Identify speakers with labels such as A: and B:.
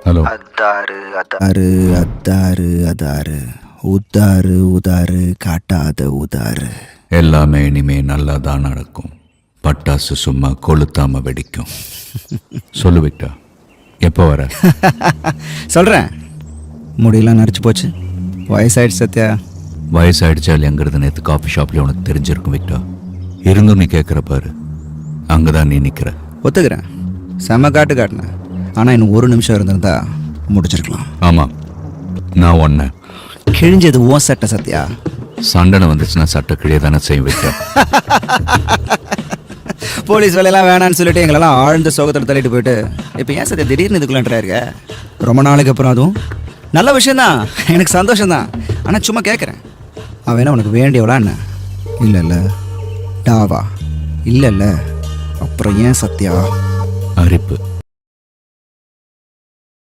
A: Hello.
B: அதாரு அதாரு அதாரு உதாரு உதாரு காட்டாத உதாரு.
A: எல்லாமே இனிமே நல்லா தான் நடக்கும். பட்டாசு சும்மா கொளுத்தாம வெடிக்கும். சொல்லு விக்டா, எப்போ வர?
B: சொல்கிறேன். முடியெல்லாம் நரைச்சி போச்சு. வயசாயிடுச்சு சத்யா.
A: வயசாயிடுச்சா இல்லையாங்கிறது நேற்று காஃபி ஷாப்லேயே உனக்கு தெரிஞ்சிருக்கும் விக்டா. இருந்தும் நீ கேட்குற பாரு, அங்கே தான் நீ நிற்கிற.
B: ஒத்துக்கிறேன், செம்ம காட்டினேன். ஆனால் இன்னும் ஒரு நிமிஷம் இருந்திருந்தா முடிச்சிருக்கலாம்.
A: ஆமாம், நான் ஒன்ன
B: கிழிஞ்சது ஓ சட்டை சத்யா.
A: சண்டனை வந்துச்சுன்னா சட்டை கிழிய தானே செய்யும் விக்டா.
B: போலீஸ் வேலையெல்லாம் வேணான்னு சொல்லிட்டு எங்களெல்லாம் ஆழ்ந்த சோகத்தில் தள்ளிட்டு போயிட்டு இப்போ ஏன் சத்யா திடீர்னு இதுக்குள்ளான்றா இருக்க? ரொம்ப நாளைக்கு அப்புறம் அதுவும் நல்ல விஷயந்தான், எனக்கு சந்தோஷம்தான். ஆனால் சும்மா கேட்குறேன், அவன் என்ன உனக்கு வேண்டியவளா என்ன? இல்லைல்ல டாவா இல்லைல்ல, அப்புறம் ஏன் சத்யா?
A: அரிப்பு